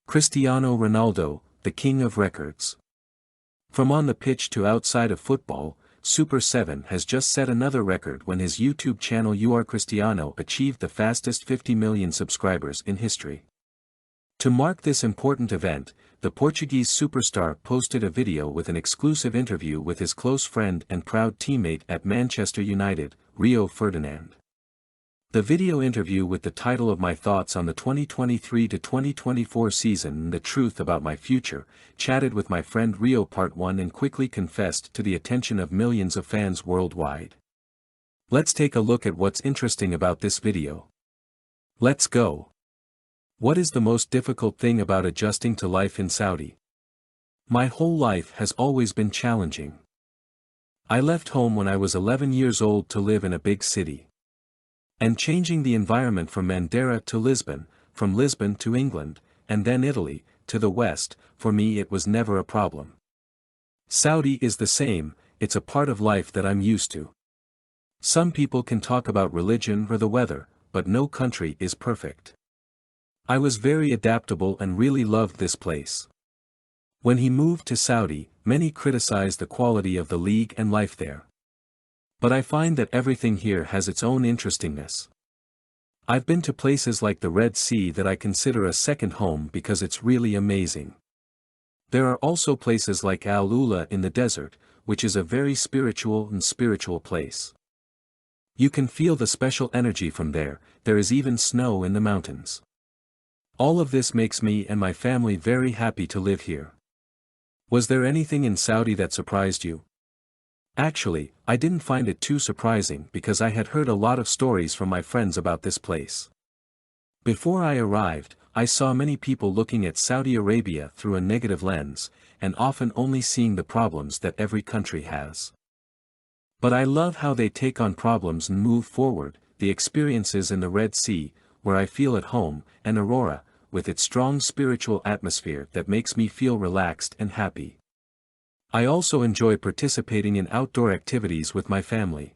Cristiano Ronaldo, the king of records. From on the pitch to outside of football, Super 7 has just set another record when his YouTube channel Cristiano achieved the fastest 50 million subscribers in history. To mark this important event, the Portuguese superstar posted a video with an exclusive interview with his close friend and proud teammate at Manchester United, Ronaldo Ferdinand. The video interview with the title of My Thoughts on the 2023-2024 season and the Truth About My Future, chatted with my friend Rio Part 1 and quickly confessed to the attention of millions of fans worldwide. Let's take a look at what's interesting about this video. Let's go. What is the most difficult thing about adjusting to life in Saudi? My whole life has always been challenging. I left home when I was 11 years old to live in a big city. And changing the environment from Madeira to Lisbon, from Lisbon to England, and then Italy, to the West, for me it was never a problem. Saudi is the same, it's a part of life that I'm used to. Some people can talk about religion or the weather, but no country is perfect. I was very adaptable and really loved this place. When he moved to Saudi, many criticized the quality of the league and life there. But I find that everything here has its own interestingness. I've been to places like the Red Sea that I consider a second home because it's really amazing. There are also places like Al Ula in the desert, which is a very spiritual place. You can feel the special energy from there, there is even snow in the mountains. All of this makes me and my family very happy to live here. Was there anything in Saudi that surprised you? Actually, I didn't find it too surprising because I had heard a lot of stories from my friends about this place. Before I arrived, I saw many people looking at Saudi Arabia through a negative lens, and often only seeing the problems that every country has. But I love how they take on problems and move forward, the experiences in the Red Sea, where I feel at home, and Aurora, with its strong spiritual atmosphere that makes me feel relaxed and happy. I also enjoy participating in outdoor activities with my family.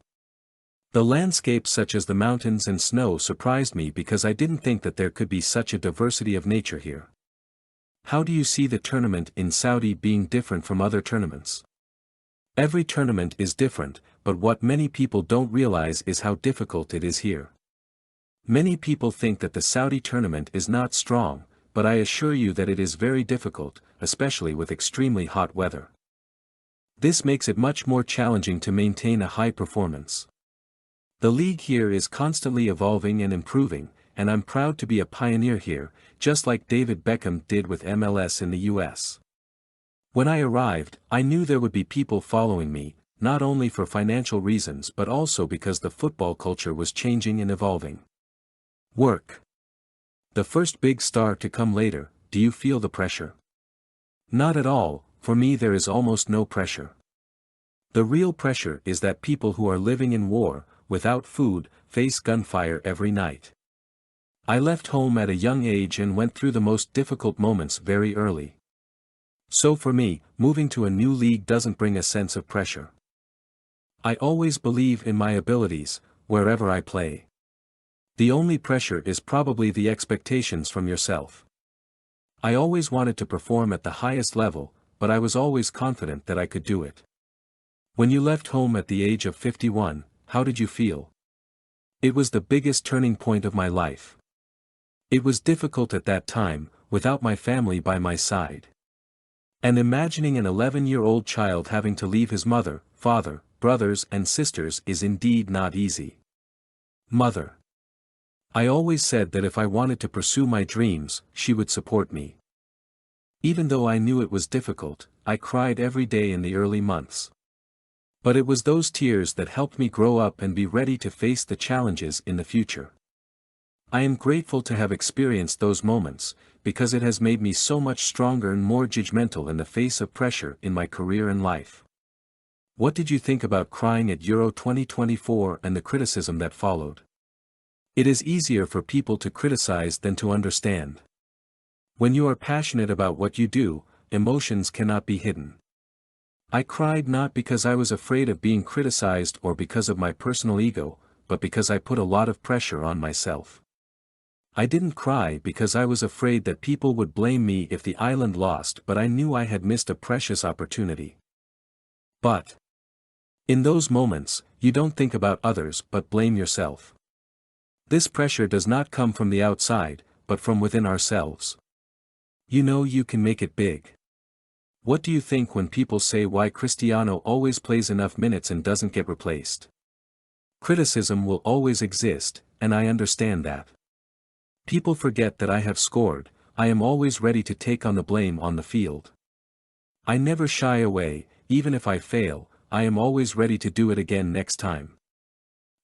The landscapes such as the mountains and snow surprised me because I didn't think that there could be such a diversity of nature here. How do you see the tournament in Saudi being different from other tournaments? Every tournament is different, but what many people don't realize is how difficult it is here. Many people think that the Saudi tournament is not strong, but I assure you that it is very difficult, especially with extremely hot weather. This makes it much more challenging to maintain a high performance. The league here is constantly evolving and improving, and I'm proud to be a pioneer here, just like David Beckham did with MLS in the US. When I arrived, I knew there would be people following me, not only for financial reasons but also because the football culture was changing and evolving. Work. The first big star to come later, do you feel the pressure? Not at all. For me there is almost no pressure. The real pressure is that people who are living in war, without food, face gunfire every night. I left home at a young age and went through the most difficult moments very early. So for me, moving to a new league doesn't bring a sense of pressure. I always believe in my abilities, wherever I play. The only pressure is probably the expectations from yourself. I always wanted to perform at the highest level, but I was always confident that I could do it. When you left home at the age of 51, how did you feel? It was the biggest turning point of my life. It was difficult at that time, without my family by my side. And imagining an 11-year-old child having to leave his mother, father, brothers and sisters is indeed not easy. Mother. I always said that if I wanted to pursue my dreams, she would support me. Even though I knew it was difficult, I cried every day in the early months. But it was those tears that helped me grow up and be ready to face the challenges in the future. I am grateful to have experienced those moments, because it has made me so much stronger and more judgmental in the face of pressure in my career and life. What did you think about crying at Euro 2024 and the criticism that followed? It is easier for people to criticize than to understand. When you are passionate about what you do, emotions cannot be hidden. I cried not because I was afraid of being criticized or because of my personal ego, but because I put a lot of pressure on myself. I didn't cry because I was afraid that people would blame me if the island lost, but I knew I had missed a precious opportunity. But in those moments, you don't think about others but blame yourself. This pressure does not come from the outside, but from within ourselves. You know you can make it big. What do you think when people say why Cristiano always plays enough minutes and doesn't get replaced? Criticism will always exist, and I understand that. People forget that I have scored. I am always ready to take on the blame on the field. I never shy away, even if I fail, I am always ready to do it again next time.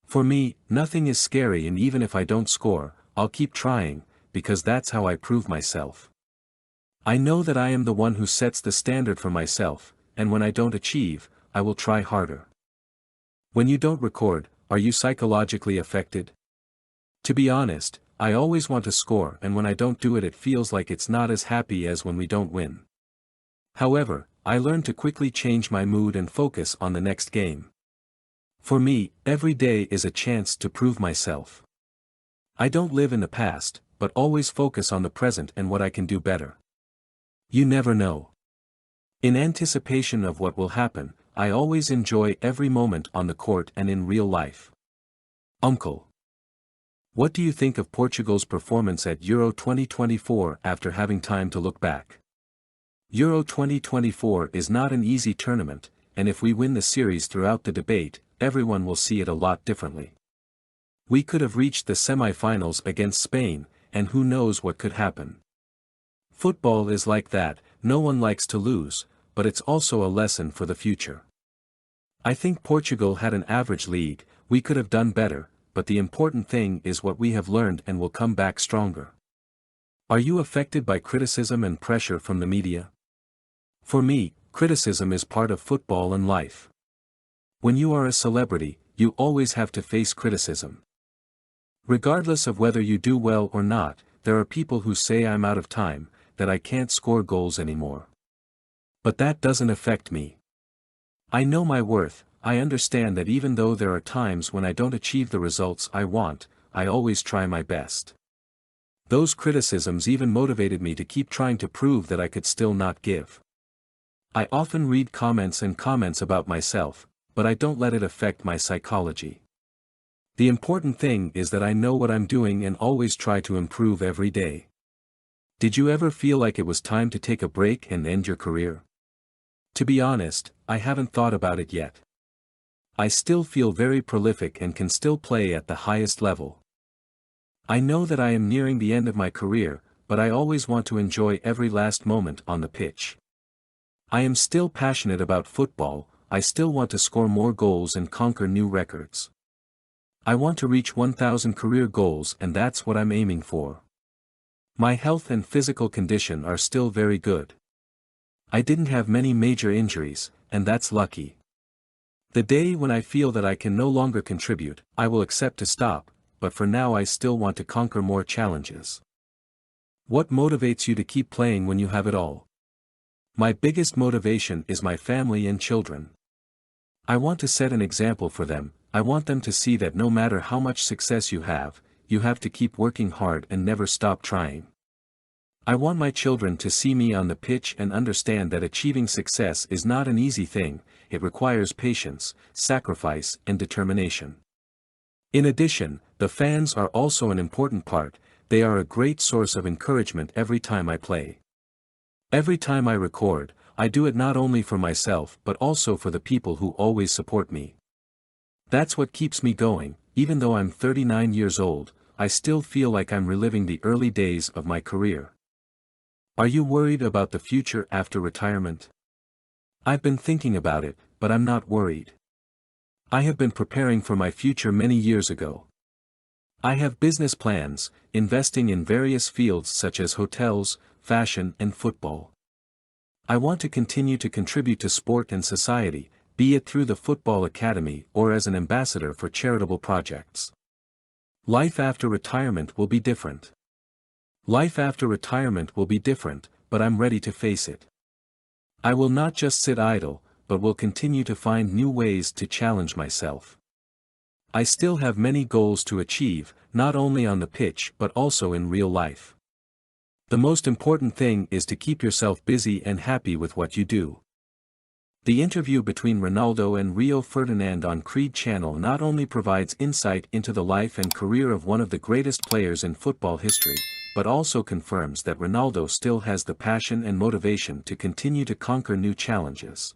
For me, nothing is scary, and even if I don't score, I'll keep trying, because that's how I prove myself. I know that I am the one who sets the standard for myself, and when I don't achieve, I will try harder. When you don't record, are you psychologically affected? To be honest, I always want to score, and when I don't do it, it feels like it's not as happy as when we don't win. However, I learned to quickly change my mood and focus on the next game. For me, every day is a chance to prove myself. I don't live in the past, but always focus on the present and what I can do better. You never know. In anticipation of what will happen, I always enjoy every moment on the court and in real life. Uncle. What do you think of Portugal's performance at Euro 2024 after having time to look back? Euro 2024 is not an easy tournament, and if we win the series throughout the debate, everyone will see it a lot differently. We could have reached the semi-finals against Spain, and who knows what could happen. Football is like that, no one likes to lose, but it's also a lesson for the future. I think Portugal had an average league, we could have done better, but the important thing is what we have learned and will come back stronger. Are you affected by criticism and pressure from the media? For me, criticism is part of football and life. When you are a celebrity, you always have to face criticism. Regardless of whether you do well or not, there are people who say I'm out of time, that I can't score goals anymore. But that doesn't affect me. I know my worth. I understand that even though there are times when I don't achieve the results I want, I always try my best. Those criticisms even motivated me to keep trying to prove that I could still not give. I often read comments about myself, but I don't let it affect my psychology. The important thing is that I know what I'm doing and always try to improve every day. Did you ever feel like it was time to take a break and end your career? To be honest, I haven't thought about it yet. I still feel very prolific and can still play at the highest level. I know that I am nearing the end of my career, but I always want to enjoy every last moment on the pitch. I am still passionate about football. I still want to score more goals and conquer new records. I want to reach 1,000 career goals, and that's what I'm aiming for. My health and physical condition are still very good. I didn't have many major injuries, and that's lucky. The day when I feel that I can no longer contribute, I will accept to stop, but for now I still want to conquer more challenges. What motivates you to keep playing when you have it all? My biggest motivation is my family and children. I want to set an example for them. I want them to see that no matter how much success you have to keep working hard and never stop trying. I want my children to see me on the pitch and understand that achieving success is not an easy thing, it requires patience, sacrifice, and determination. In addition, the fans are also an important part. They are a great source of encouragement every time I play. Every time I record, I do it not only for myself but also for the people who always support me. That's what keeps me going. Even though I'm 39 years old, I still feel like I'm reliving the early days of my career. Are you worried about the future after retirement? I've been thinking about it, but I'm not worried. I have been preparing for my future many years ago. I have business plans, investing in various fields such as hotels, fashion, and football. I want to continue to contribute to sport and society, be it through the football academy or as an ambassador for charitable projects. Life after retirement will be different. Life after retirement will be different, but I'm ready to face it. I will not just sit idle, but will continue to find new ways to challenge myself. I still have many goals to achieve, not only on the pitch but also in real life. The most important thing is to keep yourself busy and happy with what you do. The interview between Ronaldo and Rio Ferdinand on Creed Channel not only provides insight into the life and career of one of the greatest players in football history, but also confirms that Ronaldo still has the passion and motivation to continue to conquer new challenges.